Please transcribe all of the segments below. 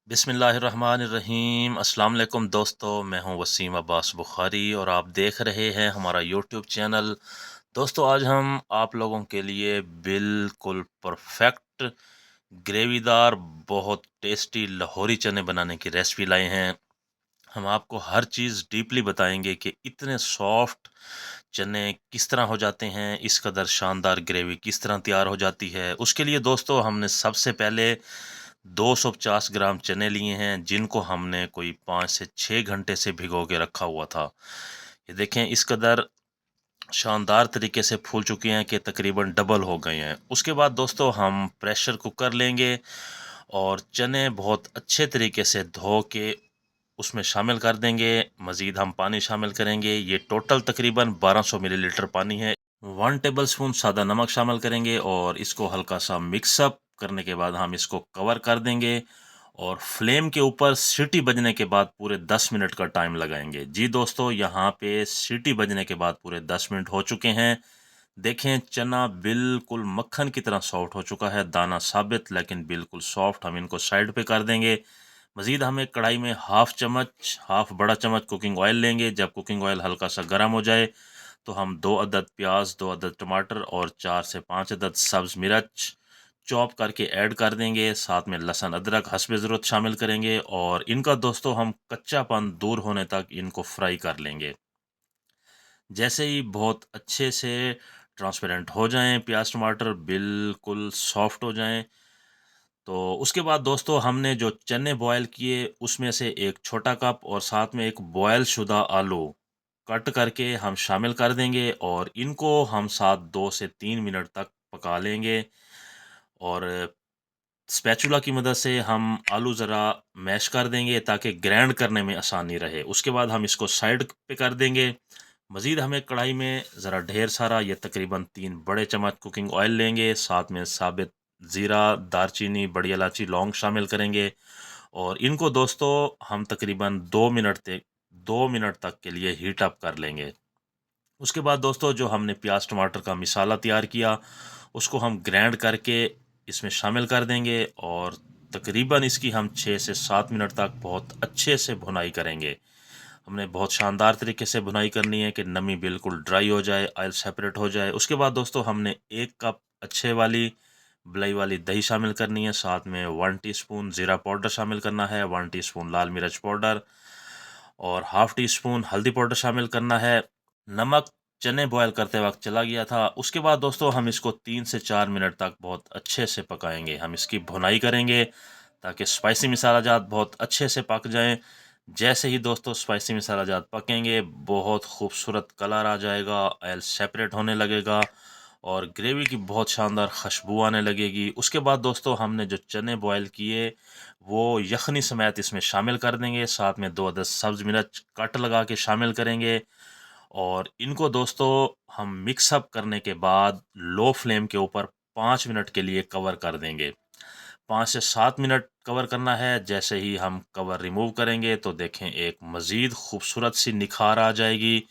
बिस्मिल्लाहिर्रहमानिर्रहीम अस्सलाम वालेकुम दोस्तों, मैं हूं वसीम अब्बास बुखारी और आप देख रहे हैं हमारा यूट्यूब चैनल। दोस्तों, आज हम आप लोगों के लिए बिल्कुल परफेक्ट ग्रेवीदार बहुत टेस्टी लाहौरी चने बनाने की रेसिपी लाए हैं। हम आपको हर चीज़ डीपली बताएंगे कि इतने सॉफ्ट चने किस तरह हो जाते हैं, इस कदर शानदार ग्रेवी किस तरह तैयार हो जाती है। उसके लिए दोस्तों हमने सबसे पहले 250 ग्राम चने लिए हैं, जिनको हमने कोई 5 से 6 घंटे से भिगो के रखा हुआ था। ये देखें, इस कदर शानदार तरीके से फूल चुके हैं कि तकरीबन डबल हो गए हैं। उसके बाद दोस्तों हम प्रेशर कुकर लेंगे और चने बहुत अच्छे तरीके से धो के उसमें शामिल कर देंगे। मज़ीद हम पानी शामिल करेंगे। ये टोटल तकरीबन 1200 मिलीलीटर पानी है। 1 टेबल स्पून सादा नमक शामिल करेंगे और इसको हल्का सा मिक्सअप करने के बाद हम इसको कवर कर देंगे और फ्लेम के ऊपर सीटी बजने के बाद पूरे 10 मिनट का टाइम लगाएंगे। जी दोस्तों, यहाँ पे सीटी बजने के बाद पूरे 10 मिनट हो चुके हैं। देखें, चना बिल्कुल मक्खन की तरह सॉफ्ट हो चुका है, दाना साबित लेकिन बिल्कुल सॉफ्ट। हम इनको साइड पे कर देंगे। मज़ीद हम एक कढ़ाई में हाफ बड़ा चम्मच कुकिंग ऑयल लेंगे। जब कुकिंग ऑयल हल्का सा गर्म हो जाए तो हम 2 अदद प्याज, 2 अदद टमाटर और 4 से 5 अदद सब्ज़ मिर्च चॉप करके ऐड कर देंगे। साथ में लहसुन अदरक हस्बे ज़रूरत शामिल करेंगे और इनका दोस्तों हम कच्चापन दूर होने तक इनको फ्राई कर लेंगे। जैसे ही बहुत अच्छे से ट्रांसपेरेंट हो जाएं, प्याज टमाटर बिल्कुल सॉफ्ट हो जाएं, तो उसके बाद दोस्तों हमने जो चने बॉयल किए उसमें से एक छोटा कप और साथ में एक बॉयल शुदा आलू कट करके हम शामिल कर देंगे और इनको हम साथ 2 से 3 मिनट तक पका लेंगे। और स्पैचुला की मदद से हम आलू ज़रा मैश कर देंगे ताकि ग्राइंड करने में आसानी रहे। उसके बाद हम इसको साइड पे कर देंगे। मज़ीद हमें कढ़ाई में ज़रा ढेर सारा, ये तकरीबन 3 बड़े चम्मच कुकिंग ऑयल लेंगे। साथ में साबित ज़ीरा, दारचीनी, बड़ी इलायची, लौंग शामिल करेंगे और इनको दोस्तों हम तकरीबन 2 मिनट तक के लिए हीट अप कर लेंगे। उसके बाद दोस्तों जो हमने प्याज टमाटर का मिसाला तैयार किया उसको हम ग्राइंड करके इसमें शामिल कर देंगे और तकरीबन इसकी हम 6 से 7 मिनट तक बहुत अच्छे से भुनाई करेंगे। हमने बहुत शानदार तरीके से भुनाई करनी है कि नमी बिल्कुल ड्राई हो जाए, ऑयल सेपरेट हो जाए। उसके बाद दोस्तों हमने 1 कप अच्छे वाली बलई वाली दही शामिल करनी है। साथ में 1 टीस्पून ज़ीरा पाउडर शामिल करना है, 1 टीस्पून लाल मिर्च पाउडर और हाफ़ टी स्पून हल्दी पाउडर शामिल करना है। नमक चने बॉयल करते वक्त चला गया था। उसके बाद दोस्तों हम इसको 3 से 4 मिनट तक बहुत अच्छे से पकाएंगे। हम इसकी भुनाई करेंगे ताकि स्पाइसी मसाला जात बहुत अच्छे से पक जाएं। जैसे ही दोस्तों स्पाइसी मसाला जात पकेंगे बहुत खूबसूरत कलर आ जाएगा, ऑयल सेपरेट होने लगेगा और ग्रेवी की बहुत शानदार खुशबू आने लगेगी। उसके बाद दोस्तों हमने जो चने बॉयल किए वो यखनी समेत इसमें शामिल कर देंगे। साथ में 2 अदद सब्ज़ मिर्च कट लगा के शामिल करेंगे और इनको दोस्तों हम मिक्स अप करने के बाद लो फ्लेम के ऊपर 5 मिनट के लिए कवर कर देंगे। 5 से 7 मिनट कवर करना है। जैसे ही हम कवर रिमूव करेंगे तो देखें एक मज़ीद खूबसूरत सी निखार आ जाएगी।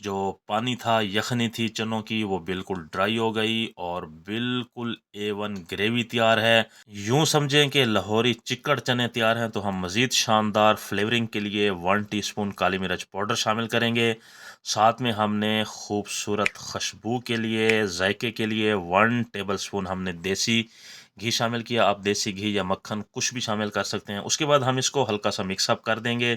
जो पानी था, यखनी थी चनों की, वो बिल्कुल ड्राई हो गई और बिल्कुल A1 ग्रेवी तैयार है। यूँ समझें कि लाहौरी चिकड़ चने तैयार हैं। तो हम मज़ीद शानदार फ्लेवरिंग के लिए 1 टीस्पून काली मिर्च पाउडर शामिल करेंगे। साथ में हमने खूबसूरत खुशबू के लिए, जायके के लिए 1 टेबलस्पून हमने देसी घी शामिल किया। आप देसी घी या मक्खन कुछ भी शामिल कर सकते हैं। उसके बाद हम इसको हल्का सा मिक्सअप कर देंगे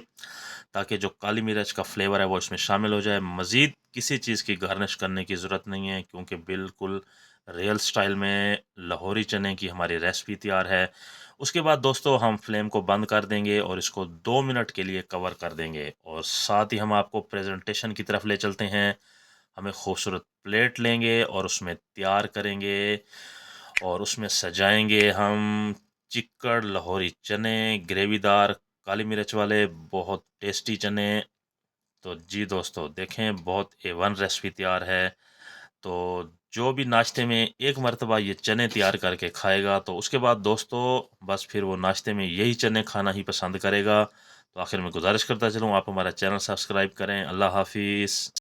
ताकि जो काली मिर्च का फ्लेवर है वो इसमें शामिल हो जाए। मज़ीद किसी चीज़ की गार्निश करने की ज़रूरत नहीं है क्योंकि बिल्कुल रियल स्टाइल में लाहौरी चने की हमारी रेसिपी तैयार है। उसके बाद दोस्तों हम फ्लेम को बंद कर देंगे और इसको 2 मिनट के लिए कवर कर देंगे और साथ ही हम आपको प्रेजेंटेशन की तरफ ले चलते हैं। हमें खूबसूरत प्लेट लेंगे और उसमें तैयार करेंगे और उसमें सजाएंगे हम चिक्कड़ लाहौरी चने, ग्रेवीदार काली मिर्च वाले बहुत टेस्टी चने। तो जी दोस्तों देखें, बहुत A1 रेसिपी तैयार है। तो जो भी नाश्ते में एक मर्तबा ये चने तैयार करके खाएगा तो उसके बाद दोस्तों बस फिर वो नाश्ते में यही चने खाना ही पसंद करेगा। तो आखिर में गुजारिश करता चलूँ, आप हमारा चैनल सब्सक्राइब करें। अल्लाह हाफिज़।